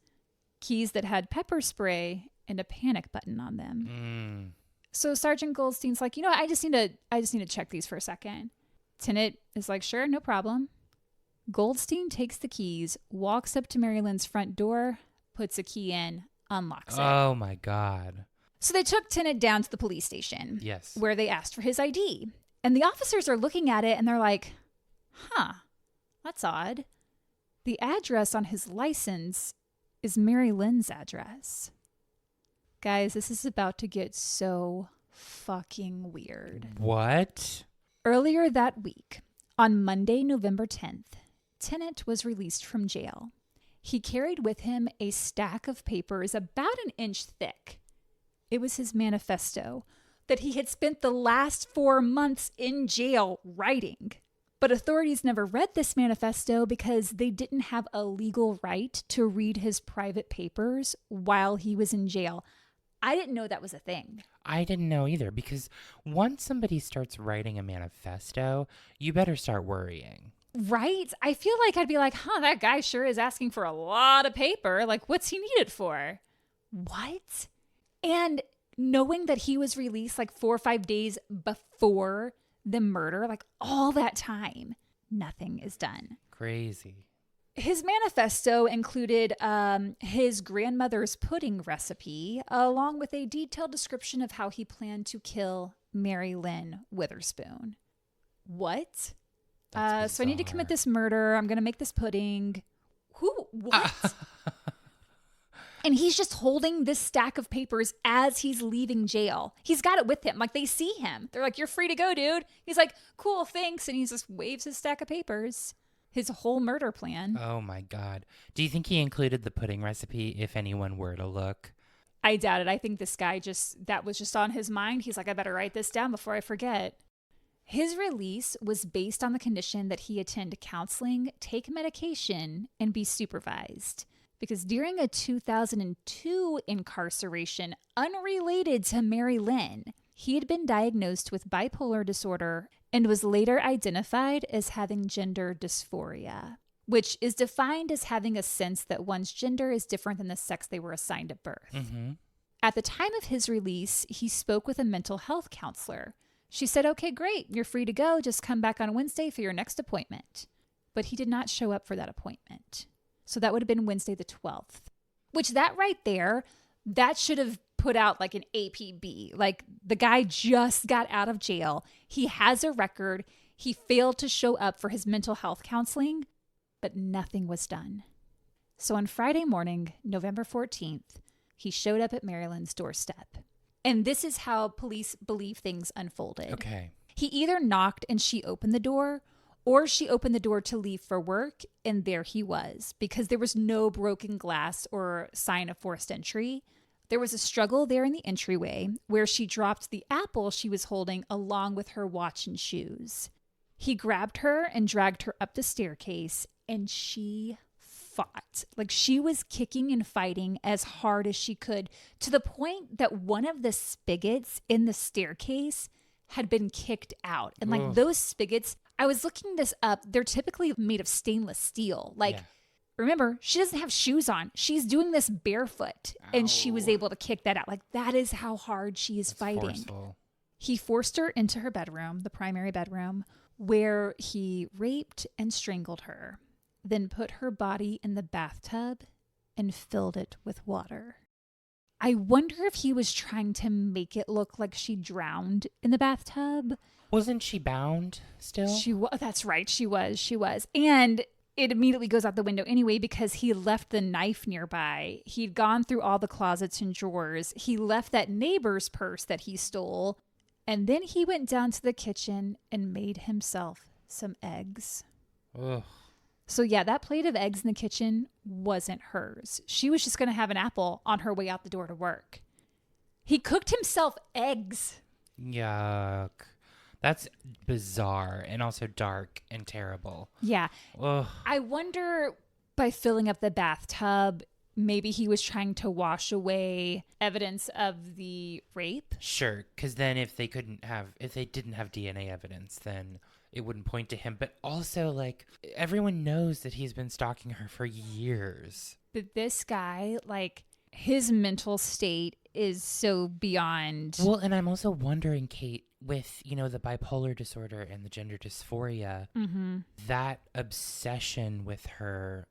Keys that had pepper spray and a panic button on them. So Sergeant Goldstein's like, you know, I just need to check these for a second. Tenant is like, sure, no problem. Goldstein takes the keys, walks up to Mary Lynn's front door, puts a key in, unlocks it.
Oh, my God.
So they took Tenant down to the police station.
Yes.
Where they asked for his ID. And the officers are looking at it and they're like, huh, that's odd. The address on his license is Mary Lynn's address. Guys, this is about to get so fucking weird.
What?
Earlier that week, on Monday, November 10th, Tennant was released from jail. He carried with him a stack of papers about an inch thick. It was his manifesto that he had spent the last 4 months in jail writing. But authorities never read this manifesto because they didn't have a legal right to read his private papers while he was in jail. I didn't know that was a thing.
I didn't know either, because once somebody starts writing a manifesto, you better start worrying.
Right? I feel like I'd be like, that guy sure is asking for a lot of paper. Like, what's he need it for? What? And knowing that he was released like 4 or 5 days before the murder, like all that time, nothing is done.
Crazy.
His manifesto included his grandmother's pudding recipe, along with a detailed description of how he planned to kill Mary Lynn Witherspoon. What? So I need to commit this murder. I'm going to make this pudding. What? And he's just holding this stack of papers as he's leaving jail. He's got it with him. Like, they see him. They're like, you're free to go, dude. He's like, cool, thanks. And he just waves his stack of papers. His whole murder plan.
Oh, my God. Do you think he included the pudding recipe if anyone were to look?
I doubt it. I think this guy that was just on his mind. He's like, I better write this down before I forget. His release was based on the condition that he attend counseling, take medication, and be supervised. Because during a 2002 incarceration unrelated to Mary Lynn, he had been diagnosed with bipolar disorder and was later identified as having gender dysphoria, which is defined as having a sense that one's gender is different than the sex they were assigned at birth.
Mm-hmm.
At the time of his release, he spoke with a mental health counselor. She said, okay, great, you're free to go. Just come back on Wednesday for your next appointment. But he did not show up for that appointment. So that would have been Wednesday the 12th, which that right there, that should have put out like an APB. Like, the guy just got out of jail. He has a record. He failed to show up for his mental health counseling, but nothing was done. So on Friday morning, November 14th, he showed up at Maryland's doorstep. And this is how police believe things unfolded.
Okay.
He either knocked and she opened the door, or she opened the door to leave for work, and there he was, because there was no broken glass or sign of forced entry. There was a struggle there in the entryway where she dropped the apple she was holding along with her watch and shoes. He grabbed her and dragged her up the staircase, and she fought. Like, she was kicking and fighting as hard as she could, to the point that one of the spigots in the staircase had been kicked out. And like, those spigots, I was looking this up, they're typically made of stainless steel. Like, remember, she doesn't have shoes on. She's doing this barefoot. Ow. And she was able to kick that out. Like, that is how hard she is fighting. Forceful. He forced her into her bedroom, the primary bedroom, where he raped and strangled her, then put her body in the bathtub and filled it with water. I wonder if he was trying to make it look like she drowned in the bathtub.
Wasn't she bound still?
That's right. She was. And it immediately goes out the window anyway, because he left the knife nearby. He'd gone through all the closets and drawers. He left that neighbor's purse that he stole. And then he went down to the kitchen and made himself some eggs. Ugh. So yeah, that plate of eggs in the kitchen wasn't hers. She was just going to have an apple on her way out the door to work. He cooked himself eggs.
Yuck. That's bizarre and also dark and terrible.
Yeah. Ugh. I wonder, by filling up the bathtub, maybe he was trying to wash away evidence of the rape.
Sure, because then if they didn't have DNA evidence, then it wouldn't point to him. But also, like, everyone knows that he's been stalking her for years.
But this guy, like, his mental state is so beyond.
Well, and I'm also wondering, Kate, with, the bipolar disorder and the gender dysphoria, that obsession with her,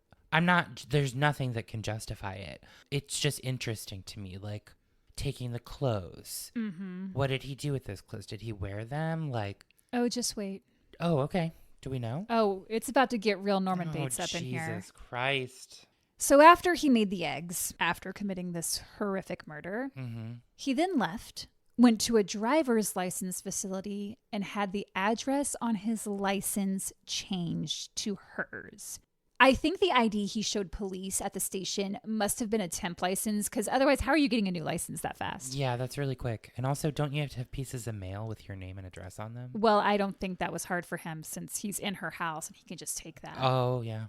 there's nothing that can justify it. It's just interesting to me, like, taking the clothes. Mm-hmm. What did he do with those clothes? Did he wear them? Like,
oh, just wait.
Oh, okay. Do we know?
Oh, it's about to get real Norman Bates up in here.
Jesus Christ.
So after he made the eggs, after committing this horrific murder, he then left, went to a driver's license facility, and had the address on his license changed to hers. I think the ID he showed police at the station must have been a temp license, because otherwise, how are you getting a new license that fast?
Yeah, that's really quick. And also, don't you have to have pieces of mail with your name and address on them?
Well, I don't think that was hard for him since he's in her house and he can just take that.
Oh, yeah.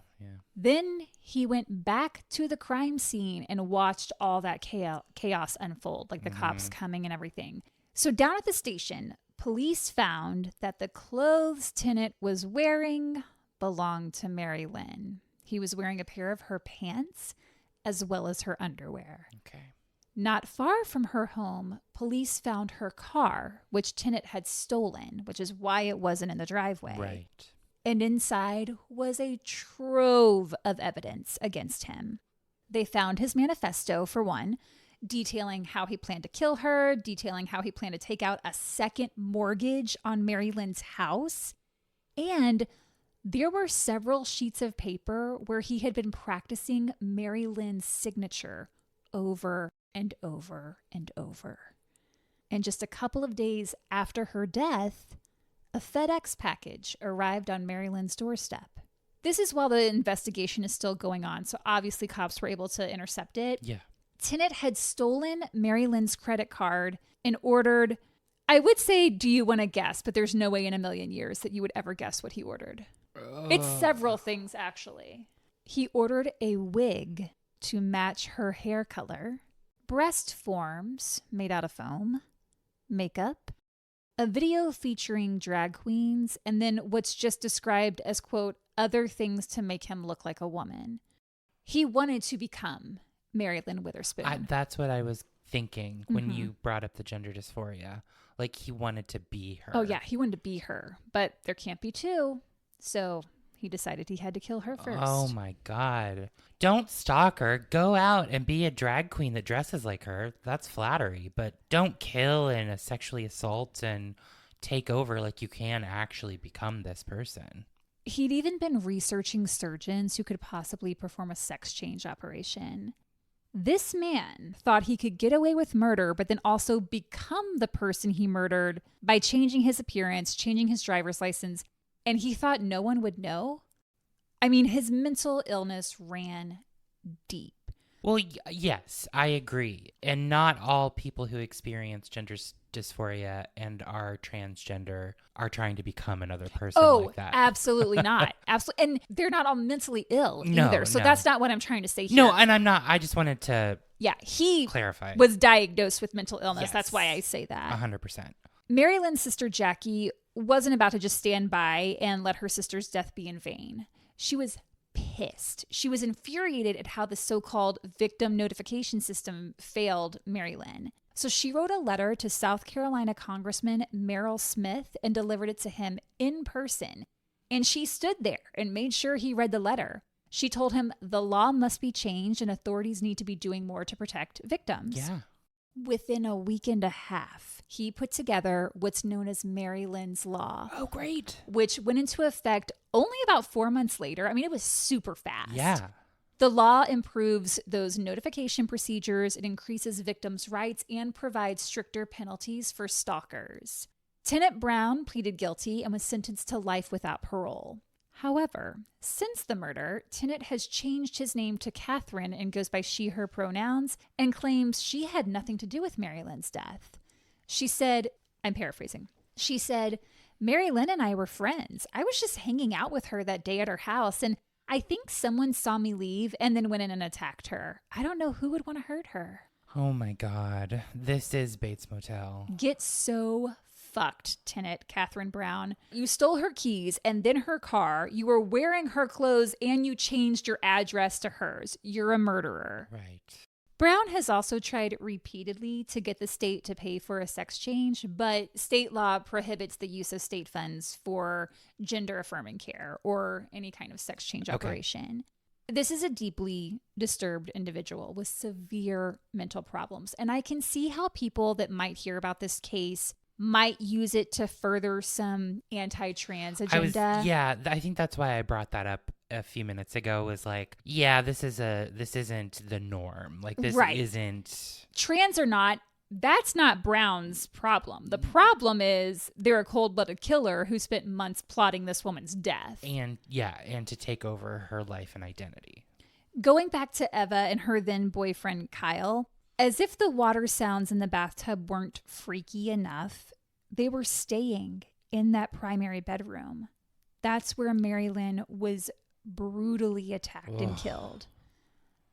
Then he went back to the crime scene and watched all that chaos unfold, like the cops coming and everything. So down at the station, police found that the clothes Tennant was wearing belonged to Mary Lynn. He was wearing a pair of her pants as well as her underwear.
Okay.
Not far from her home, police found her car, which Tennant had stolen, which is why it wasn't in the driveway.
Right.
And inside was a trove of evidence against him. They found his manifesto, for one, detailing how he planned to kill her, detailing how he planned to take out a second mortgage on Mary Lynn's house, and there were several sheets of paper where he had been practicing Mary Lynn's signature over and over and over. And just a couple of days after her death, a FedEx package arrived on Mary Lynn's doorstep. This is while the investigation is still going on, so obviously cops were able to intercept it.
Yeah.
Tennant had stolen Mary Lynn's credit card and ordered, I would say, do you want to guess? But there's no way in a million years that you would ever guess what he ordered. It's several things, actually. He ordered a wig to match her hair color, breast forms made out of foam, makeup, a video featuring drag queens, and then what's just described as, quote, other things to make him look like a woman. He wanted to become Mary Lynn Witherspoon.
That's what I was thinking when you brought up the gender dysphoria. Like, he wanted to be her.
Oh, yeah, he wanted to be her, but there can't be two. So he decided he had to kill her first.
Oh, my God. Don't stalk her. Go out and be a drag queen that dresses like her. That's flattery. But don't kill and sexually assault and take over like you can actually become this person.
He'd even been researching surgeons who could possibly perform a sex change operation. This man thought he could get away with murder, but then also become the person he murdered by changing his appearance, changing his driver's license, and he thought no one would know. I mean, his mental illness ran deep.
Well, yes, I agree. And not all people who experience gender dysphoria and are transgender are trying to become another person like that.
Absolutely not. Absolutely. And they're not all mentally ill either. So that's not what I'm trying to say here.
No, and I'm not. I just wanted to
he
clarify.
Was diagnosed with mental illness.
Yes.
That's why I say that.
100%.
Mary Lynn's sister Jackie wasn't about to just stand by and let her sister's death be in vain. She was pissed. She was infuriated at how the so-called victim notification system failed Mary Lynn. So she wrote a letter to South Carolina Congressman Merrill Smith and delivered it to him in person. And she stood there and made sure he read the letter. She told him the law must be changed and authorities need to be doing more to protect victims.
Yeah.
Within a week and a half, he put together what's known as Mary Lynn's Law.
Oh, great.
Which went into effect only about 4 months later. I mean, it was super fast.
Yeah.
The law improves those notification procedures, it increases victims' rights, and provides stricter penalties for stalkers. Tennant Brown pleaded guilty and was sentenced to life without parole. However, since the murder, Tennant has changed his name to Catherine and goes by she, her pronouns, and claims she had nothing to do with Mary Lynn's death. She said, I'm paraphrasing, she said, Mary Lynn and I were friends. I was just hanging out with her that day at her house, and I think someone saw me leave and then went in and attacked her. I don't know who would want to hurt her.
Oh my God. This is Bates Motel.
Get so fucked, Tennant Catherine Brown. You stole her keys and then her car. You were wearing her clothes and you changed your address to hers. You're a murderer.
Right.
Brown has also tried repeatedly to get the state to pay for a sex change, but state law prohibits the use of state funds for gender-affirming care or any kind of sex change operation. This is a deeply disturbed individual with severe mental problems, and I can see how people that might hear about this case might use it to further some anti-trans agenda.
I think that's why I brought that up a few minutes ago, was like, yeah, this isn't the norm. Like, this isn't.
Trans or not, that's not Brown's problem. The problem is they're a cold-blooded killer who spent months plotting this woman's death.
And to take over her life and identity.
Going back to Eva and her then boyfriend Kyle, as if the water sounds in the bathtub weren't freaky enough, they were staying in that primary bedroom. That's where Mary Lynn was brutally attacked and killed.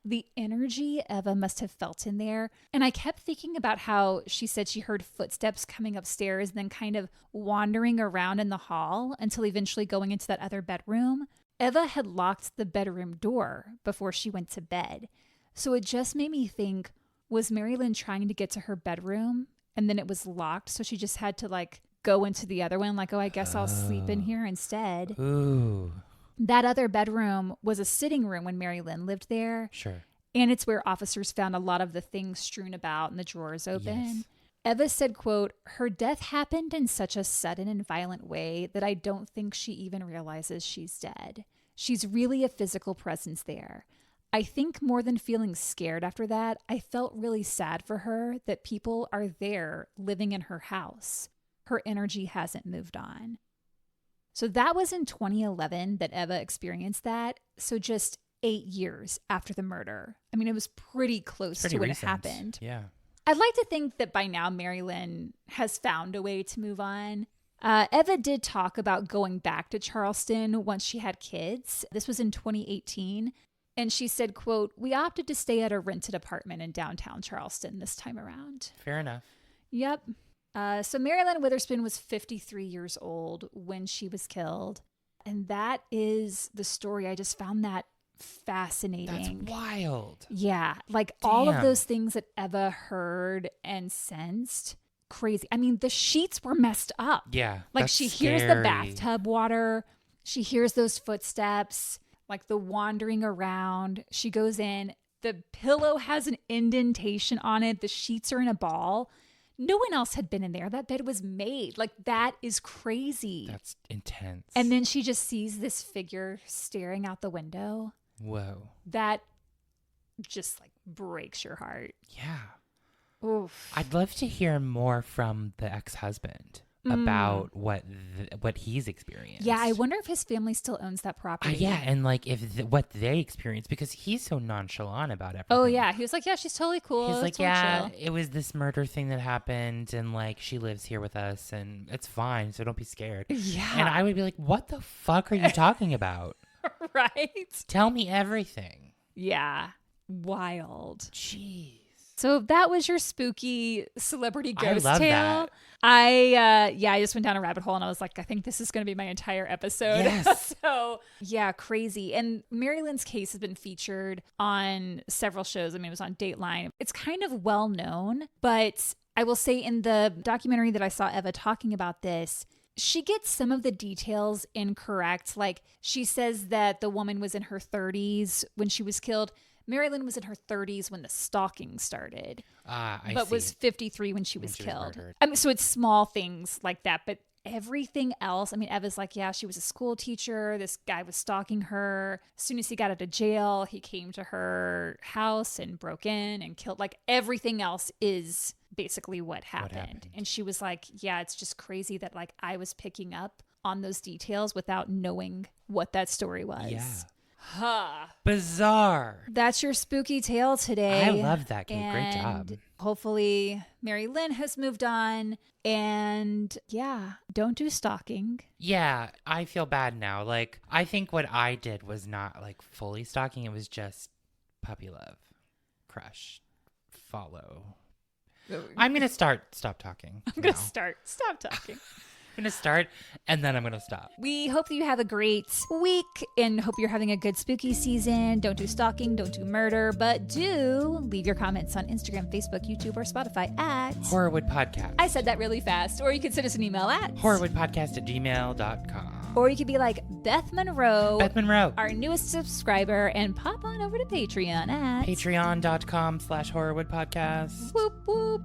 The energy Eva must have felt in there. And I kept thinking about how she said she heard footsteps coming upstairs, then kind of wandering around in the hall until eventually going into that other bedroom. Eva had locked the bedroom door before she went to bed. So it just made me think, was Mary Lynn trying to get to her bedroom and then it was locked? So she just had to like go into the other one, like, oh, I guess I'll sleep in here instead.
Ooh.
That other bedroom was a sitting room when Mary Lynn lived there.
Sure.
And it's where officers found a lot of the things strewn about and the drawers open.
Yes.
Eva said, quote, her death happened in such a sudden and violent way that I don't think she even realizes she's dead. She's really a physical presence there. I think more than feeling scared after that, I felt really sad for her that people are there living in her house. Her energy hasn't moved on. So that was in 2011 that Eva experienced that. So just 8 years after the murder. I mean, it was pretty close to when recent. It happened.
Yeah.
I'd like to think that by now Mary Lynn has found a way to move on. Eva did talk about going back to Charleston once she had kids. This was in 2018. And she said, quote, we opted to stay at a rented apartment in downtown Charleston this time around.
Fair enough.
Yep. So Mary Lynn Witherspoon was 53 years old when she was killed. And that is the story. I just found that fascinating.
That's wild.
Yeah. Like all of those things that Eva heard and sensed. Crazy. I mean, the sheets were messed up.
Yeah.
Like she hears the bathtub water. She hears those footsteps, like the wandering around. She goes in. The pillow has an indentation on it. The sheets are in a ball. No one else had been in there. That bed was made. Like, that is crazy.
That's intense.
And then she just sees this figure staring out the window.
Whoa.
That just like breaks your heart.
Yeah.
Oof.
I'd love to hear more from the ex-husband about what he's experienced.
Yeah, I wonder if his family still owns that property.
Yeah, and like if what they experienced, because he's so nonchalant about everything.
Oh yeah, he was like, yeah, she's totally cool.
He's like, yeah, it was this murder thing that happened, and like she lives here with us, and it's fine, so don't be scared.
Yeah.
And I would be like, what the fuck are you talking about?
Right?
Tell me everything.
Yeah. Wild.
Jeez.
So that was your spooky celebrity ghost
I love
tale.
That.
I just went down a rabbit hole and I was like, I think this is going to be my entire episode.
Yes.
So yeah, crazy. And Mary Lynn's case has been featured on several shows. I mean, it was on Dateline. It's kind of well known, but I will say in the documentary that I saw Eva talking about this, she gets some of the details incorrect. Like she says that the woman was in her 30s when she was killed. Mary Lynn was in her 30s when the stalking started, but was 53 when she was killed. I mean, so it's small things like that, but everything else. I mean, Eva's like, yeah, she was a school teacher. This guy was stalking her. As soon as he got out of jail, he came to her house and broke in and killed. Like everything else is basically what happened. And she was like, yeah, it's just crazy that like I was picking up on those details without knowing what that story was.
Yeah.
Huh.
Bizarre.
That's your spooky tale today.
I love that, Kate. Great job.
Hopefully Mary Lynn has moved on. And yeah, don't do stalking.
Yeah, I feel bad now. Like, I think what I did was not like fully stalking. It was just puppy love, crush, follow. I'm going to stop talking.
I'm going to stop talking.
I'm going to start and then I'm going to stop.
We hope that you have a great week and hope you're having a good spooky season. Don't do stalking, don't do murder, but do leave your comments on Instagram, Facebook, YouTube, or Spotify at
Horrorwood Podcast.
I said that really fast. Or you could send us an email at
horrorwoodpodcast@gmail.com.
Or you could be like Beth Monroe, our newest subscriber, and pop on over to Patreon at
patreon.com/horrorwoodpodcast.
Whoop whoop.